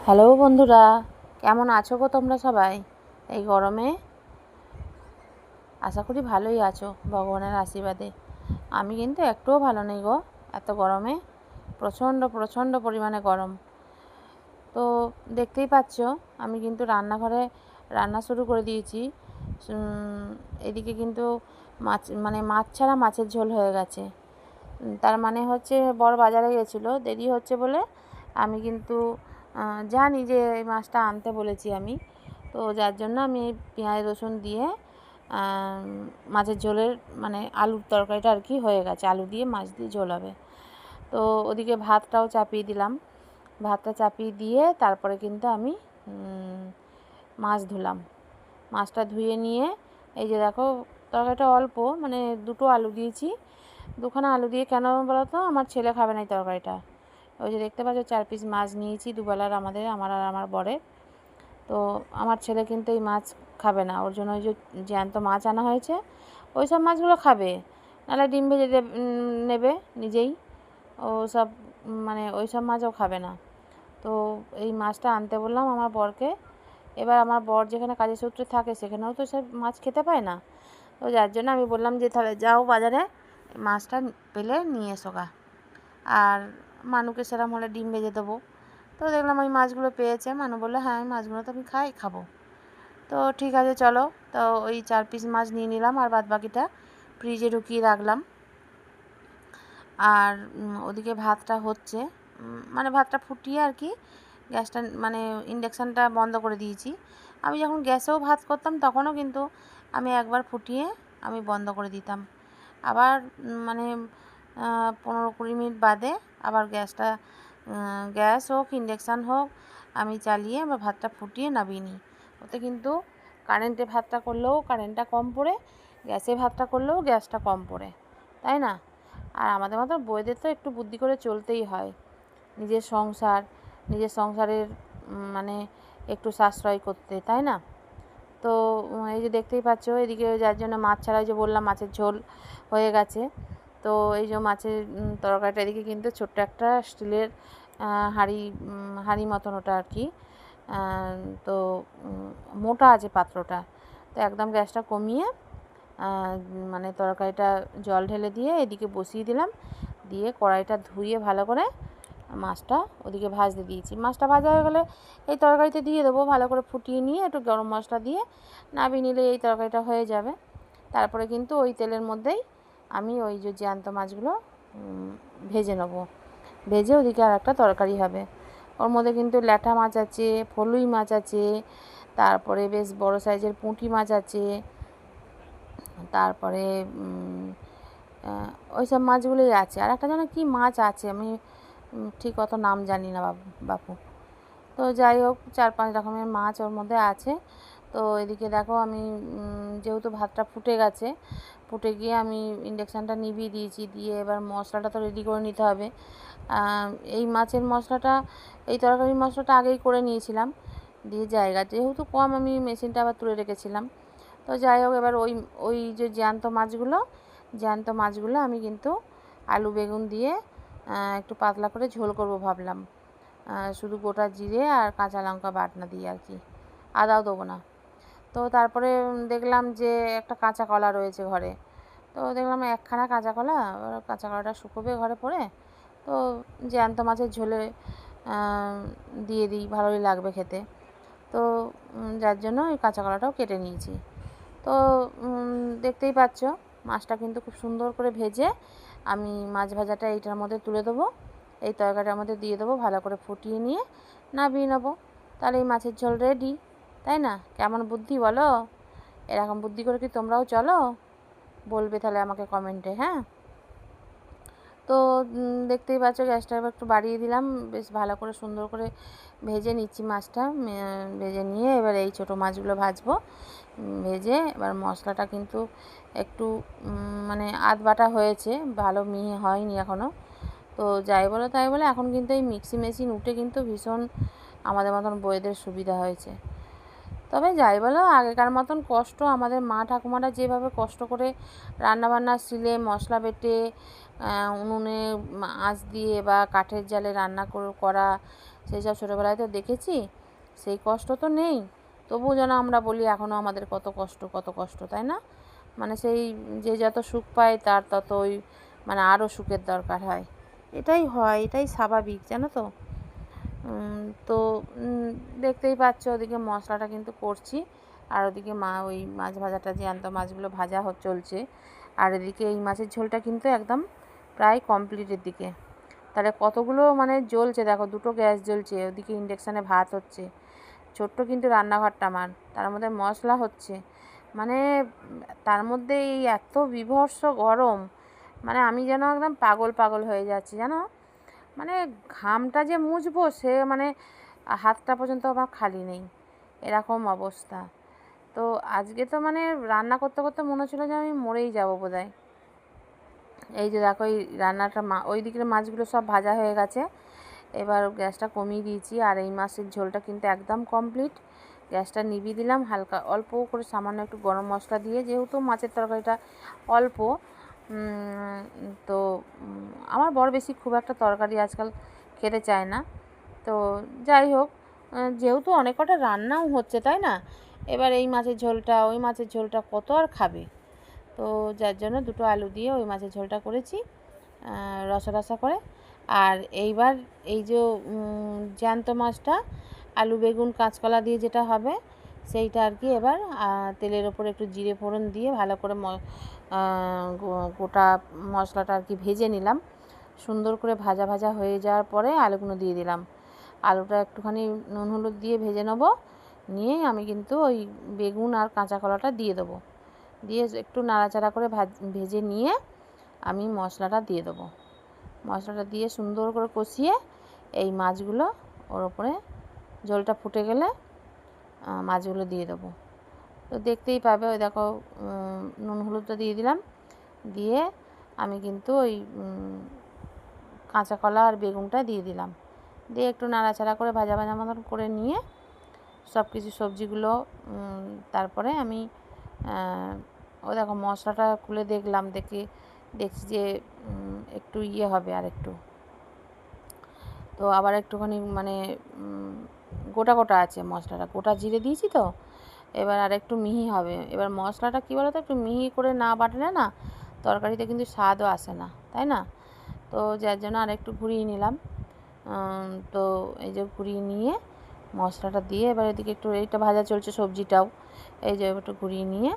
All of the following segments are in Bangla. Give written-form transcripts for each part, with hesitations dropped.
হ্যালো বন্ধুরা, কেমন আছো গো তোমরা সবাই? এই গরমে আশা করি ভালোই আছো ভগবানের আশীর্বাদে। আমি কিন্তু একটুও ভালো নেই গো। এত গরমে প্রচণ্ড পরিমাণে গরম। তো দেখতেই পাচ্ছ, আমি কিন্তু রান্নাঘরে রান্না শুরু করে দিয়েছি। এদিকে কিন্তু মাছ ছাড়া মাছের ঝোল হয়ে গেছে। তার মানে হচ্ছে বড় বাজারে গেছিলো, দেরি হচ্ছে বলে আমি কিন্তু জানি যে এই মাছটা আনতে বলেছি আমি, তো যার জন্য আমি পেঁয়াজ রসুন দিয়ে মাছের ঝোলের মানে আলুর তরকারিটা আর কি হয়ে গেছে, আলু দিয়ে মাছ দিয়ে ঝোল হবে। তো ওদিকে ভাতটাও চাপিয়ে দিলাম। ভাতটা চাপিয়ে দিয়ে তারপরে কিন্তু আমি মাছ ধুলাম। মাছটা ধুয়ে নিয়ে এই যে দেখো, তরকারিটা অল্প, মানে দুটো আলু দিয়েছি। দুখানা আলু দিয়ে কেন বলো তো, আমার ছেলে খাবে না এই তরকারিটা। ওই যে দেখতে পাচ্ছ 4 পিস মাছ নিয়েছি দুবেলার, আমার আর আমার বরের। তো আমার ছেলে কিন্তু এই মাছ খাবে না, ওর জন্য ওই যে জ্যান্ত মাছ আনা হয়েছে, ওই সব মাছগুলো খাবে, নাহলে ডিম ভেজে নেবে নিজেই। ও সব মানে ওই সব মাছও খাবে না। তো এই মাছটা আনতে বললাম আমার বরকে। এবার আমার বর যেখানে কাজের সূত্রে থাকে সেখানেও তো সব মাছ খেতে পায় না। তো যার জন্য আমি বললাম যে তাহলে যাও বাজারে, মাছটা পেলে নিয়ে এসো গা। আর মানুকে সেরকম হলে ডিম ভেজে দেবো। তো দেখলাম ওই মাছগুলো পেয়েছে। মানু বললো হ্যাঁ, ওই মাছগুলো তো আমি খাবো। তো ঠিক আছে চলো। তো ওই 4 পিস মাছ নিয়ে নিলাম, আর বাদ বাকিটা ফ্রিজে ঢুকিয়ে রাখলাম। আর ওদিকে ভাতটা হচ্ছে, মানে ভাতটা ফুটিয়ে আর কি গ্যাসটা মানে ইন্ডাকশানটা বন্ধ করে দিয়েছি। আমি যখন গ্যাসেও ভাত করতাম তখনও কিন্তু আমি একবার ফুটিয়ে আমি বন্ধ করে দিতাম। আবার মানে 15-20 মিনিট বাদে আবার গ্যাস হোক ইন্ডাকশান হোক আমি চালিয়ে আবার ভাতটা ফুটিয়ে নামিয়ে নিই। ওতে কিন্তু কারেন্টে ভাতটা করলেও কারেন্টটা কম পড়ে, গ্যাসে ভাতটা করলেও গ্যাসটা কম পড়ে, তাই না? আর আমাদের মতো বউদের তো একটু বুদ্ধি করে চলতেই হয়। নিজের সংসারের মানে একটু সাশ্রয় করতে, তাই না? তো এই যে দেখতেই পাচ্ছ, এদিকে যার জন্য মাছ ছাড়া, ওই যে বললাম মাছের ঝোল হয়ে গেছে। তো এই যে মাছের তরকারিটা, এদিকে কিন্তু ছোট্ট একটা স্টিলের হাঁড়ি মতন ওটা আর কি। তো মোটা আছে পাত্রটা। তো একদম গ্যাসটা কমিয়ে মানে তরকারিটা জল ঢেলে দিয়ে এদিকে বসিয়ে দিলাম। দিয়ে কড়াইটা ধুয়ে ভালো করে মাছটা ওদিকে ভাজতে দিয়েছি। মাছটা ভাজা হয়ে গেলে এই তরকারিতে দিয়ে দেবো, ভালো করে ফুটিয়ে নিয়ে একটু গরম মশলা দিয়ে নামিয়ে নিলে এই তরকারিটা হয়ে যাবে। তারপরে কিন্তু ওই তেলের মধ্যেই আমি ওই যে জ্যান্ত মাছগুলো ভেজে নেব। ভেজে ওদিকে আর একটা তরকারি হবে। ওর মধ্যে কিন্তু ল্যাঠা মাছ আছে, ফলুই মাছ আছে, তারপরে বেশ বড় সাইজের পুঁটি মাছ আছে, তারপরে ওই সব মাছগুলোই আছে। আর একটা যেন কী মাছ আছে, আমি ঠিক অত নাম জানি না বাপু। তো যাই হোক, 4-5 রকমের মাছ ওর মধ্যে আছে। তো এদিকে দেখো, আমি যেহেতু ভাতটা ফুটে গেছে, ফুটে গিয়ে আমি ইন্ডাকশানটা নিভিয়ে দিয়েছি। দিয়ে এবার মশলাটা তো রেডি করে নিতে হবে। এই মাছের মশলাটা, এই তরকারির মশলাটা আগেই করে নিয়েছিলাম। দিয়ে জায়গা যেহেতু কম, আমি মেশিনটা আবার তুলে রেখেছিলাম। তো যাই হোক, এবার ওই যে জ্যান্ত মাছগুলো আমি কিন্তু আলু বেগুন দিয়ে একটু পাতলা করে ঝোল করব ভাবলাম। শুধু গোটা জিরে আর কাঁচা লঙ্কা বাটনা দিয়ে আর কি, আদাও দেবো না। তো তারপরে দেখলাম যে একটা কাঁচা কলা রয়েছে ঘরে। তো দেখলাম একখানা কাঁচা কলা, কাঁচা কলাটা শুকোবে ঘরে পড়ে। তো জ্যান্ত মাছের ঝোলে দিয়ে দিই, ভালোই লাগবে খেতে। তো যার জন্য ওই কাঁচা কলাটাও কেটে নিয়েছি। তো দেখতেই পাচ্ছ, মাছটা কিন্তু খুব সুন্দর করে ভেজে আমি মাছ ভাজাটা এইটার মধ্যে তুলে দেবো, এই তরকারিটার মধ্যে দিয়ে দেবো, ভালো করে ফুটিয়ে নিয়ে নামিয়ে নেবো। তাহলে এই মাছের ঝোল রেডি, তাই না? কেমন বুদ্ধি বলো? এরকম বুদ্ধি করে কি তোমরাও চলো? বলবে তাহলে আমাকে কমেন্টে, হ্যাঁ? তো দেখতেই পাচ্ছ, গ্যাসটা এবার একটু বাড়িয়ে দিলাম। বেশ ভালো করে সুন্দর করে ভেজে নিচ্ছি মাছটা। ভেজে নিয়ে এবার এই ছোটো মাছগুলো ভাজবো। ভেজে এবার মশলাটা কিন্তু একটু মানে আধ বাটা হয়েছে, ভালো মিহি হয়নি এখনও। তো যাই বলো তাই বলে এখন কিন্তু এই মিক্সি মেশিন উঠে কিন্তু ভীষণ আমাদের মতন বউদের সুবিধা হয়েছে। তবে যাই বলো, আগেকার মতন কষ্ট আমাদের মা ঠাকুমারা যেভাবে কষ্ট করে রান্নাবান্না শিলে মশলা বেটে উনুনে আঁচ দিয়ে বা কাঠের জালে রান্না করা, সেই সব ছোটোবেলায় তো দেখেছি, সেই কষ্ট তো নেই, তবুও যেন আমরা বলি এখনও আমাদের কত কষ্ট কত কষ্ট, তাই না? মানে সেই যে যত সুখ পায় তার ততই মানে আরও সুখের দরকার হয়, এটাই হয়, এটাই স্বাভাবিক, জানো তো। তো দেখতেই পাচ্ছ ওদিকে মশলাটা কিন্তু করছি, আর ওদিকে মা ওই মাছ ভাজাটা, জ্যান্ত মাছগুলো ভাজা চলছে, আর এদিকে এই মাছের ঝোলটা কিন্তু একদম প্রায় কমপ্লিটের দিকে। তাহলে কতগুলো মানে জ্বলছে দেখো, দুটো গ্যাস জ্বলছে, ওদিকে ইন্ডাকশানে ভাত হচ্ছে, ছোট্ট কিন্তু রান্নাঘরটা আমার, তার মধ্যে মশলা হচ্ছে, মানে তার মধ্যে এই এত বীভৎস গরম, মানে আমি যেন একদম পাগল পাগল হয়ে যাচ্ছি, জানো। মানে ঘামটা যে মুছবো সে মানে হাতটা পর্যন্ত আমার খালি নেই, এরকম অবস্থা। তো আজকে তো মানে রান্না করতে করতে মনে হচ্ছিলো যে আমি মরেই যাবো বোধহয়। এই যে দেখো এই রান্নাটা ওই দিকের মাছগুলো সব ভাজা হয়ে গেছে, এবার গ্যাসটা কমিয়ে দিয়েছি, আর এই মাছের ঝোলটা কিন্তু একদম কমপ্লিট। গ্যাসটা নিভিয়ে দিলাম, হালকা অল্প করে সামান্য একটু গরম মশলা দিয়ে, যেহেতু মাছের তরকারিটা অল্প, তো আমার বড় বেশি খুব একটা তরকারি আজকাল খেতে চায় না। তো যাই হোক, যেহেতু অনেক কটা রান্নাও হচ্ছে, তাই না, এবার এই মাছের ঝোলটা ওই মাছের ঝোলটা কত আর খাবে, তো যার জন্য দুটো আলু দিয়ে ওই মাছের ঝোলটা করেছি রসা রসা করে। আর এইবার এই যে জ্যান্ত মাছটা আলু বেগুন কাঁচকলা দিয়ে যেটা হবে সেইটা আর কি, এবার তেলের ওপরে একটু জিরে ফোড়ন দিয়ে ভালো করে গোটা মশলাটা আর কি ভেজে নিলাম। সুন্দর করে ভাজা ভাজা হয়ে যাওয়ার পরে আলুগুলো দিয়ে দিলাম, আলুটা একটুখানি নুন হলুদ দিয়ে ভেজে নেব, নিয়েই আমি কিন্তু ওই বেগুন আর কাঁচা কলাটা দিয়ে দেবো, দিয়ে একটু নাড়াচাড়া করে ভেজে নিয়ে আমি মশলাটা দিয়ে দেবো। মশলাটা দিয়ে সুন্দর করে কষিয়ে এই মাছগুলো ওর ওপরে, ঝোলটা ফুটে গেলে মাছগুলো দিয়ে দেবো। তো দেখতেই পাবে, ওই দেখো নুন হলুদটা দিয়ে দিলাম, দিয়ে আমি কিন্তু ওই কাঁচা কলা আর বেগুনটা দিয়ে দিলাম, দিয়ে একটু নাড়াচাড়া করে ভাজা ভাজা মতন করে নিয়ে সব কিছু সবজিগুলো, তারপরে আমি ও দেখো মশলাটা খুলে দেখলাম, দেখছি যে একটু ইয়ে হবে আর একটু, তো আবার একটুখানি মানে গোটা গোটা আছে মশলাটা, গোটা জিরে দিয়েছি তো, এবার আর একটু মিহি হবে। এবার মশলাটা কী বলো তো, একটু মিহি করে না বাটলে না তরকারিতে কিন্তু স্বাদও আসে না, তাই না। তো যার জন্য আর একটু ঘুরিয়ে নিলাম। তো এই যে ঘুরিয়ে নিয়ে মশলাটা দিয়ে এবার এদিকে একটু এইটা ভাজা চলছে, সবজিটাও এই যে একটু ঘুরিয়ে নিয়ে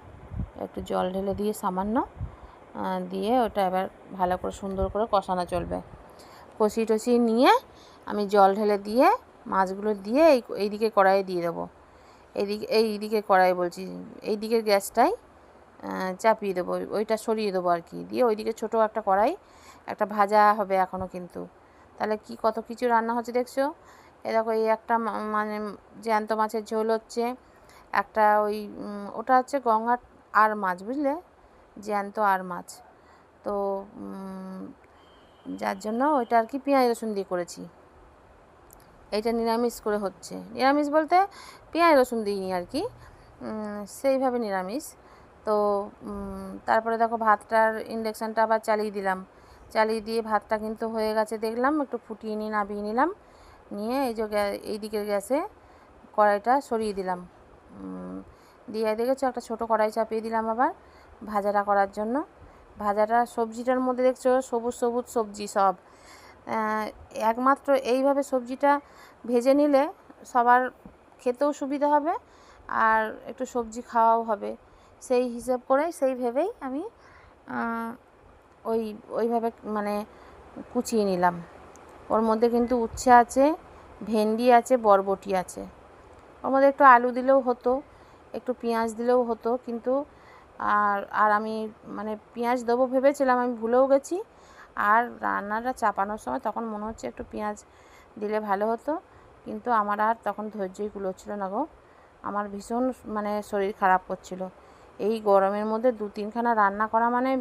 একটু জল ঢেলে দিয়ে সামান্য দিয়ে ওটা এবার ভালো করে সুন্দর করে কষানো চলবে। কষিয়ে টষিয়ে নিয়ে আমি জল ঢেলে দিয়ে মাছগুলো দিয়ে এইদিকে কড়াইয়ে দিয়ে দেবো, এইদিকে কড়াই বলছি, এই দিকের গ্যাসটাই চাপিয়ে দেবো, ওইটা সরিয়ে দেবো আর কি, দিয়ে ওইদিকে ছোটো একটা কড়াই, একটা ভাজা হবে এখনও কিন্তু, তাহলে কি কত কিছু রান্না হচ্ছে দেখছো। এ দেখো এই একটা মানে জ্যান্ত মাছের ঝোল হচ্ছে, একটা ওই ওটা হচ্ছে গঙ্গার আর মাছ, বুঝলে, জ্যান্ত আর মাছ, তো যার জন্য ওইটা আর কি পেঁয়াজ রসুন দিয়ে করেছি। এইটা নিরামিষ করে হচ্ছে, নিরামিষ বলতে পেঁয়াজ রসুন দিইনি আর কি, সেইভাবে নিরামিষ। তো তারপরে দেখো ভাতটার ইন্ডাকশানটা আবার চালিয়ে দিলাম, চালিয়ে দিয়ে ভাতটা কিন্তু হয়ে গেছে দেখলাম, একটু ফুটিয়ে নিয়ে নামিয়ে নিলাম, নিয়ে এই যে এই দিকের গ্যাসে কড়াইটা সরিয়ে দিলাম, দিয়ে দেখেছো একটা ছোটো কড়াই চাপিয়ে দিলাম আবার ভাজাটা করার জন্য। ভাজাটা সবজিটার মধ্যে দেখছো সবুজ সবুজ সবজি সব, একমাত্র এইভাবে সবজিটা ভেজে নিলে সবার খেতেও সুবিধা হবে আর একটু সবজি খাওয়াও হবে, সেই হিসেব করে সেই ভেবেই আমি ওইভাবে মানে কুচিয়ে নিলাম। ওর মধ্যে কিন্তু উচ্ছে আছে, ভেন্ডি আছে, বরবটি আছে, ওর মধ্যে একটু আলু দিলেও হতো, একটু পেঁয়াজ দিলেও হতো, কিন্তু আর আমি মানে পেঁয়াজ দেবো ভেবেছিলাম, আমি ভুলেও গেছি, আর রান্নাটা চাপানোর সময় তখন মনে হচ্ছে একটু পেঁয়াজ দিলে ভালো হতো, কিন্তু আমার আর তখন ধৈর্যই কুলোচ্ছিল না গো, আমার ভীষণ মানে শরীর খারাপ করছিল। এই গরমের মধ্যে 2-3খানা রান্না করা মানে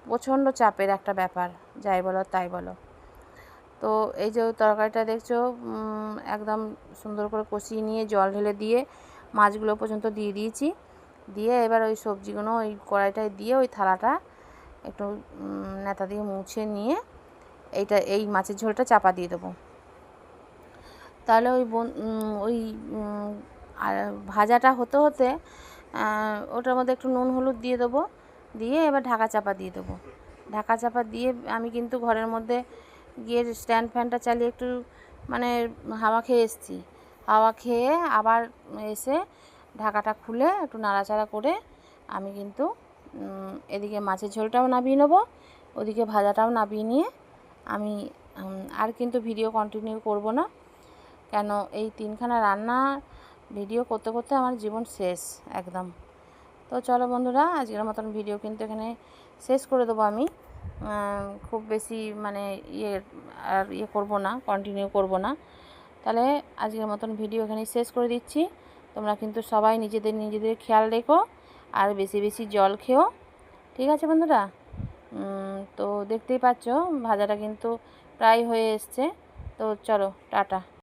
প্রচণ্ড চাপের একটা ব্যাপার, যাই বলো তাই বলো। তো এই যে তরকারিটা দেখছো একদম সুন্দর করে কষিয়ে নিয়ে জল ঢেলে দিয়ে মাছগুলো পর্যন্ত দিয়ে দিয়েছি, দিয়ে এবার ওই সবজিগুলো ওই কড়াইটায় দিয়ে ওই থালাটা একটু নেতা দিয়ে মুছে নিয়ে এই মাছের ঝোলটা চাপা দিয়ে দেবো। তাহলে ওই আর ভাজাটা হতে হতে ওটার মধ্যে একটু নুন হলুদ দিয়ে দেবো, দিয়ে এবার ঢাকা চাপা দিয়ে দেবো। ঢাকা চাপা দিয়ে আমি কিন্তু ঘরের মধ্যে গিয়ে স্ট্যান্ড ফ্যানটা চালিয়ে একটু মানে হাওয়া খেয়ে এসেছি। হাওয়া খেয়ে আবার এসে ঢাকাটা খুলে একটু নাড়াচাড়া করে আমি কিন্তু এদিকে মাছের ঝোলটাও নামিয়ে নেবো, ওদিকে ভাজাটাও নামিয়ে নিয়ে আমি আর কিন্তু ভিডিও কন্টিনিউ করব না, কেন এই 3খানা রান্না ভিডিও করতে করতে আমার জীবন শেষ একদম। তো চলো বন্ধুরা, আজকের মতন ভিডিও কিন্তু এখানে শেষ করে দেবো আমি। খুব বেশি মানে ইয়ে করব না, কন্টিনিউ করব না। তাহলে আজকের মতন ভিডিও এখানে শেষ করে দিচ্ছি। তোমরা কিন্তু সবাই নিজেদের খেয়াল রেখো, আর বেশি বেশি জল খেও, ঠিক আছে বন্ধুরা? তো দেখতেই পাচ্ছ ভাজাটা কিন্তু প্রায় হয়ে এসছে। তো চলো, টাটা।